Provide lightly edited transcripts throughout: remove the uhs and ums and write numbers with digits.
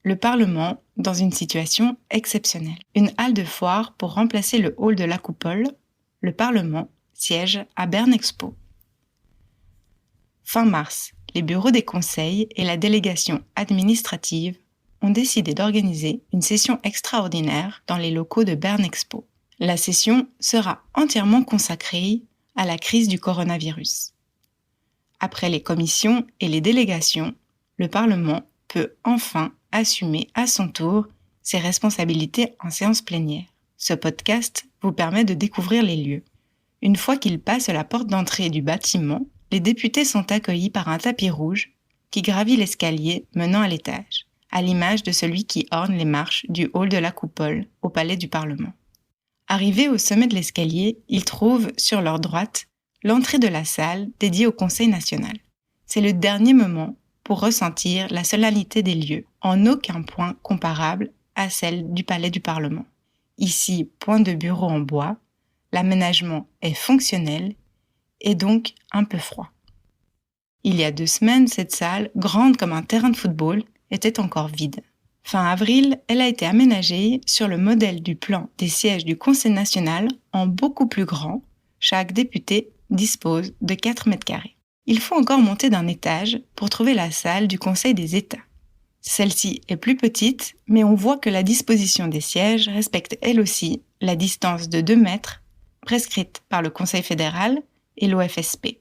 Le Parlement dans une situation exceptionnelle. Une halle de foire pour remplacer le hall de la Coupole, le Parlement siège à Bern Expo. Fin mars, les bureaux des conseils et la délégation administrative ont décidé d'organiser une session extraordinaire dans les locaux de Bern Expo. La session sera entièrement consacrée à la crise du coronavirus. Après les commissions et les délégations, le Parlement peut enfin assumer à son tour ses responsabilités en séance plénière. Ce podcast vous permet de découvrir les lieux. Une fois qu'ils passent la porte d'entrée du bâtiment, les députés sont accueillis par un tapis rouge qui gravit l'escalier menant à l'étage, à l'image de celui qui orne les marches du hall de la Coupole au Palais du Parlement. Arrivés au sommet de l'escalier, ils trouvent sur leur droite l'entrée de la salle dédiée au Conseil national. C'est le dernier moment pour ressentir la solennité des lieux, en aucun point comparable à celle du Palais du Parlement. Ici, point de bureau en bois, l'aménagement est fonctionnel et donc un peu froid. Il y a 2 semaines, cette salle, grande comme un terrain de football, était encore vide. Fin avril, elle a été aménagée sur le modèle du plan des sièges du Conseil national en beaucoup plus grand. Chaque député dispose de 4 mètres carrés. Il faut encore monter d'un étage pour trouver la salle du Conseil des États. Celle-ci est plus petite, mais on voit que la disposition des sièges respecte elle aussi la distance de 2 mètres prescrite par le Conseil fédéral et l'OFSP.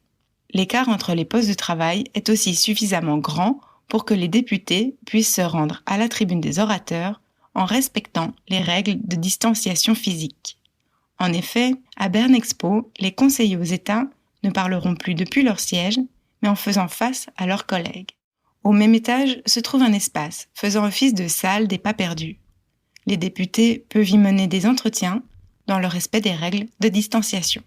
L'écart entre les postes de travail est aussi suffisamment grand pour que les députés puissent se rendre à la tribune des orateurs en respectant les règles de distanciation physique. En effet, à Bern Expo, les conseillers aux États ne parleront plus depuis leur siège, mais en faisant face à leurs collègues. Au même étage se trouve un espace faisant office de salle des pas perdus. Les députés peuvent y mener des entretiens dans le respect des règles de distanciation.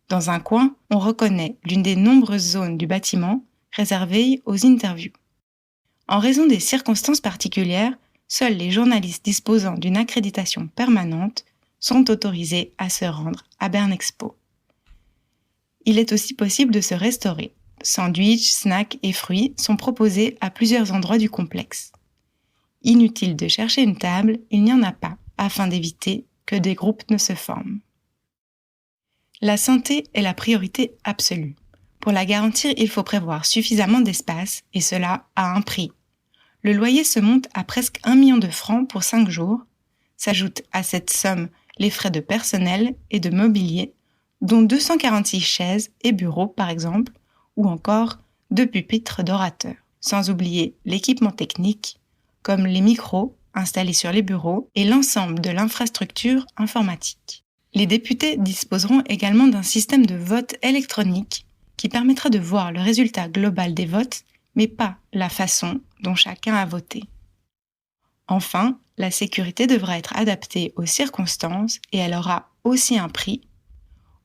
Dans un coin, on reconnaît l'une des nombreuses zones du bâtiment réservées aux interviews. En raison des circonstances particulières, seuls les journalistes disposant d'une accréditation permanente sont autorisés à se rendre à Bern Expo. Il est aussi possible de se restaurer. Sandwichs, snacks et fruits sont proposés à plusieurs endroits du complexe. Inutile de chercher une table, il n'y en a pas, afin d'éviter que des groupes ne se forment. La santé est la priorité absolue. Pour la garantir, il faut prévoir suffisamment d'espace, et cela à un prix. Le loyer se monte à presque 1 million de francs pour 5 jours. S'ajoutent à cette somme les frais de personnel et de mobilier, dont 246 chaises et bureaux par exemple, ou encore 2 pupitres d'orateurs. Sans oublier l'équipement technique, comme les micros installés sur les bureaux et l'ensemble de l'infrastructure informatique. Les députés disposeront également d'un système de vote électronique qui permettra de voir le résultat global des votes, mais pas la façon dont chacun a voté. Enfin, la sécurité devra être adaptée aux circonstances et elle aura aussi un prix.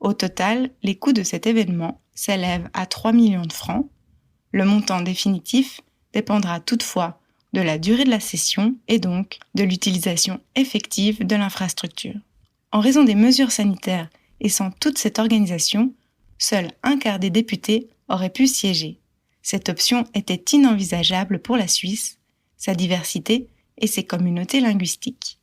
Au total, les coûts de cet événement s'élèvent à 3 millions de francs. Le montant définitif dépendra toutefois de la durée de la session et donc de l'utilisation effective de l'infrastructure. En raison des mesures sanitaires et sans toute cette organisation, seul un quart des députés auraient pu siéger. Cette option était inenvisageable pour la Suisse, sa diversité et ses communautés linguistiques.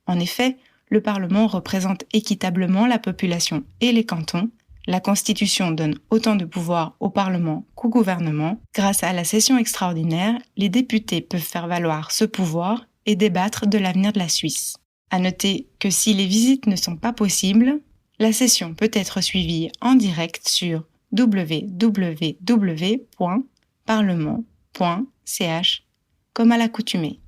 En effet, le Parlement représente équitablement la population et les cantons. La Constitution donne autant de pouvoir au Parlement qu'au gouvernement. Grâce à la session extraordinaire, les députés peuvent faire valoir ce pouvoir et débattre de l'avenir de la Suisse. À noter que si les visites ne sont pas possibles, la session peut être suivie en direct sur www.parlement.ch comme à l'accoutumée.